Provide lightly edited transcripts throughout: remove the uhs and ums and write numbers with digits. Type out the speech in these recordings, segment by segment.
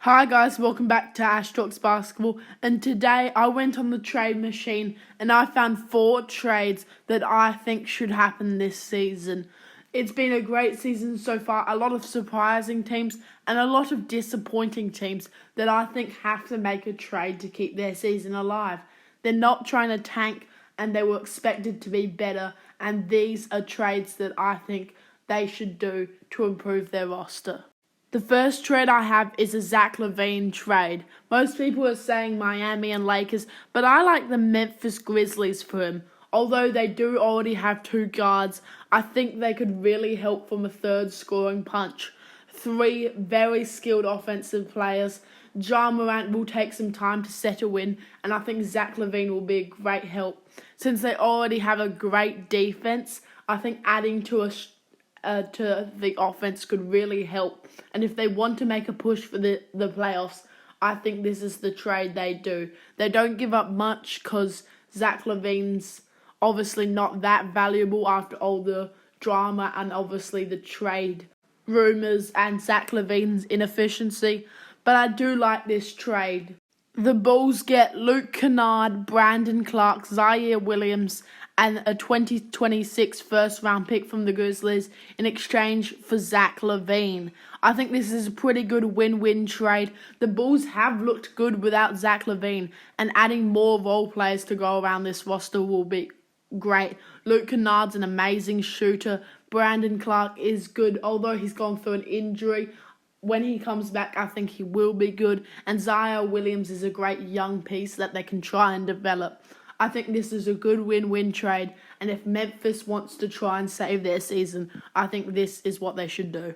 Hi guys, welcome back to Ash Talks Basketball, and today I went on the trade machine and I found 4 trades that I think should happen this season. It's been a great season so far, a lot of surprising teams and a lot of disappointing teams that I think have to make a trade to keep their season alive. They're not trying to tank and they were expected to be better, and these are trades that I think they should do to improve their roster. The first trade I have is a Zach LaVine trade. Most people are saying Miami and Lakers, but I like the Memphis Grizzlies for him. Although they do already have 2 guards, I think they could really help from a third scoring punch. 3 very skilled offensive players. Ja Morant will take some time to settle in, and I think Zach LaVine will be a great help. Since they already have a great defense, I think adding to the offense could really help. And if they want to make a push for the playoffs, I think this is the trade they do. They don't give up much because Zach LaVine's obviously not that valuable after all the drama and obviously the trade rumours and Zach LaVine's inefficiency. But I do like this trade. The Bulls get Luke Kennard, Brandon Clark, Zaire Williams, and a 2026 first-round pick from the Grizzlies in exchange for Zach LaVine. I think this is a pretty good win-win trade. The Bulls have looked good without Zach LaVine, and adding more role players to go around this roster will be great. Luke Kennard's an amazing shooter. Brandon Clark is good, although he's gone through an injury. When he comes back, I think he will be good. And Zaire Williams is a great young piece that they can try and develop. I think this is a good win-win trade. And if Memphis wants to try and save their season, I think this is what they should do.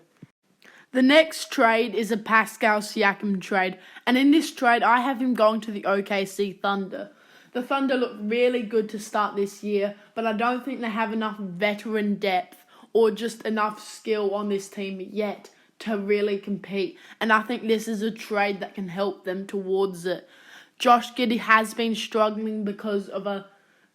The next trade is a Pascal Siakam trade. And in this trade, I have him going to the OKC Thunder. The Thunder look really good to start this year, but I don't think they have enough veteran depth or just enough skill on this team yet to really compete, and I think this is a trade that can help them towards it. Josh Giddey has been struggling because of a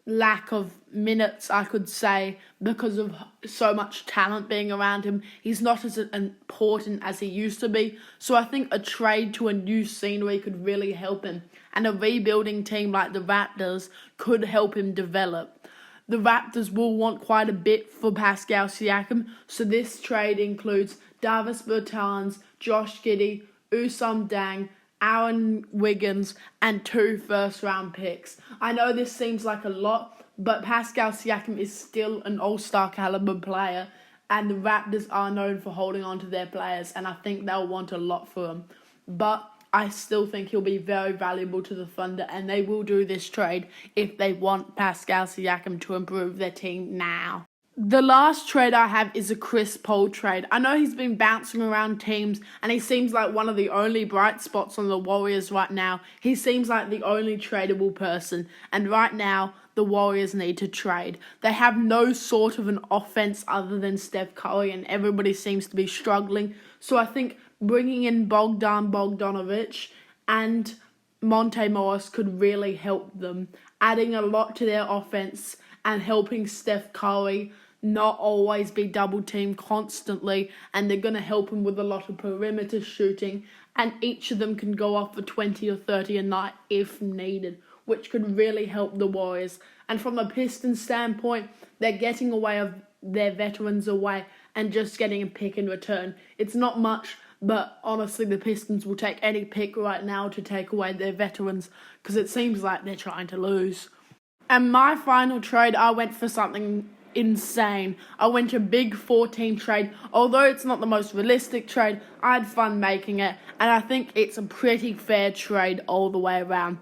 lack of minutes, I could say, because of so much talent being around him. He's not as important as he used to be, so I think a trade to a new scenery could really help him, and a rebuilding team like the Raptors could help him develop. The Raptors will want quite a bit for Pascal Siakam, so this trade includes Davis Bertans, Josh Giddey, Usam Dang, Aaron Wiggins, and 2 first-round picks. I know this seems like a lot, but Pascal Siakam is still an all-star caliber player, and the Raptors are known for holding on to their players, and I think they'll want a lot for him. But I still think he'll be very valuable to the Thunder, and they will do this trade if they want Pascal Siakam to improve their team now. The last trade I have is a Chris Paul trade. I know he's been bouncing around teams, and he seems like one of the only bright spots on the Warriors right now. He seems like the only tradable person, and right now, the Warriors need to trade. They have no sort of an offense other than Steph Curry, and everybody seems to be struggling. So I think bringing in Bogdan Bogdanovic and Monte Morris could really help them, adding a lot to their offense and helping Steph Curry not always be double-teamed constantly, and they're going to help him with a lot of perimeter shooting, and each of them can go off for 20 or 30 a night if needed, which could really help the Warriors. And from a Pistons standpoint, they're getting away of their veterans away and just getting a pick in return. It's not much, but honestly, the Pistons will take any pick right now to take away their veterans because it seems like they're trying to lose. And my final trade, I went for something insane. I went a big 14 trade. Although it's not the most realistic trade, I had fun making it, and I think it's a pretty fair trade all the way around.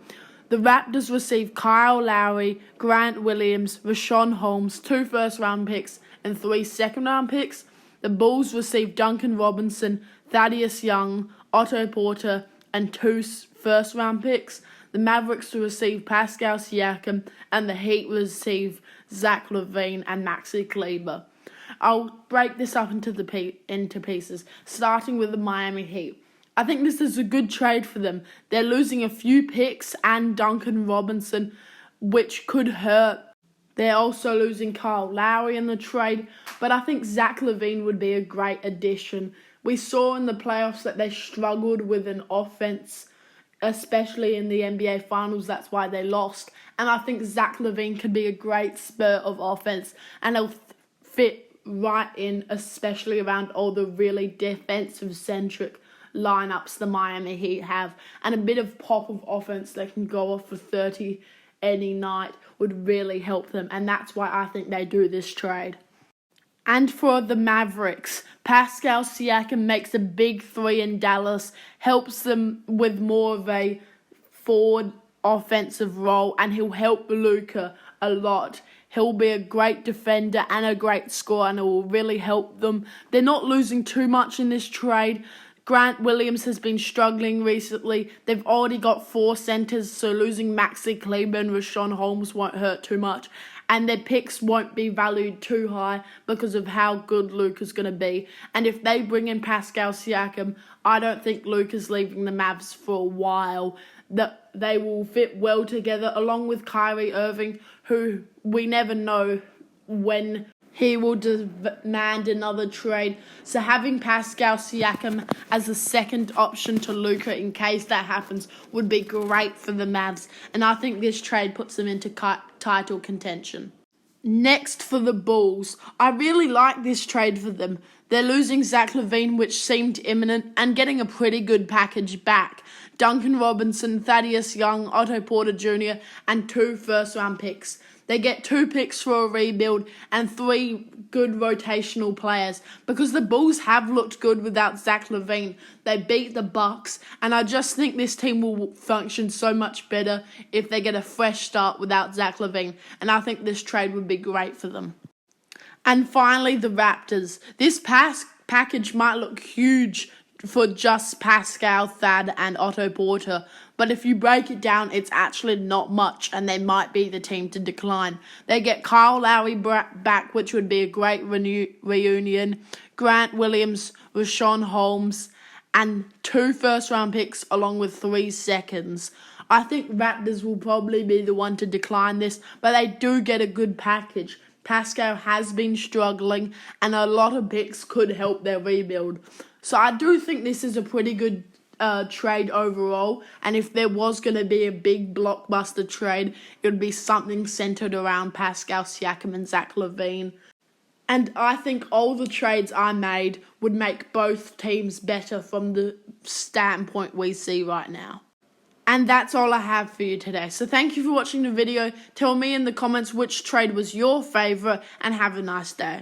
The Raptors received Kyle Lowry, Grant Williams, Rashawn Holmes, 2 first-round picks, and 3 second-round picks. The Bulls received Duncan Robinson, Thaddeus Young, Otto Porter, and 2 first-round picks. The Mavericks received Pascal Siakam, and the Heat received Zach LaVine and Maxi Kleber. I'll break this up into pieces, starting with the Miami Heat. I think this is a good trade for them. They're losing a few picks and Duncan Robinson, which could hurt. They're also losing Kyle Lowry in the trade, but I think Zach LaVine would be a great addition We saw in the playoffs that they struggled with an offense, especially in the NBA Finals. That's why they lost. And I think Zach LaVine could be a great spur of offense, and he'll fit right in, especially around all the really defensive-centric lineups the Miami Heat have. And a bit of pop of offense that can go off for 30 any night would really help them. And that's why I think they do this trade. And for the Mavericks, Pascal Siakam makes a big three in Dallas, helps them with more of a forward offensive role, and he'll help Luka a lot. He'll be a great defender and a great scorer, and it will really help them. They're not losing too much in this trade. Grant Williams has been struggling recently. They've already got 4 centers, so losing Maxi Kleber and Rashawn Holmes won't hurt too much. And their picks won't be valued too high because of how good Luka's going to be. And if they bring in Pascal Siakam, I don't think Luka's leaving the Mavs for a while. That they will fit well together, along with Kyrie Irving, who we never know when he will demand another trade. So having Pascal Siakam as a second option to Luka in case that happens would be great for the Mavs. And I think this trade puts them into title contention. Next for the Bulls, I really like this trade for them. They're losing Zach LaVine, which seemed imminent, and getting a pretty good package back. Duncan Robinson, Thaddeus Young, Otto Porter Jr., and 2 first-round picks. They get 2 picks for a rebuild and 3 good rotational players, because the Bulls have looked good without Zach LaVine. They beat the Bucks, and I just think this team will function so much better if they get a fresh start without Zach LaVine, and I think this trade would be great for them. And finally, the Raptors. This package might look huge for just Pascal, Thad, and Otto Porter, but if you break it down, it's actually not much, and they might be the team to decline. They get Kyle Lowry back, which would be a great reunion, Grant Williams, Rashawn Holmes, and 2 first-round picks along with 3 seconds. I think Raptors will probably be the one to decline this, but they do get a good package. Pascal has been struggling, and a lot of picks could help their rebuild. So I do think this is a pretty good trade overall, and if there was going to be a big blockbuster trade, it would be something centered around Pascal Siakam and Zach LaVine. And I think all the trades I made would make both teams better from the standpoint we see right now. And that's all I have for you today. So thank you for watching the video. Tell me in the comments which trade was your favourite, and have a nice day.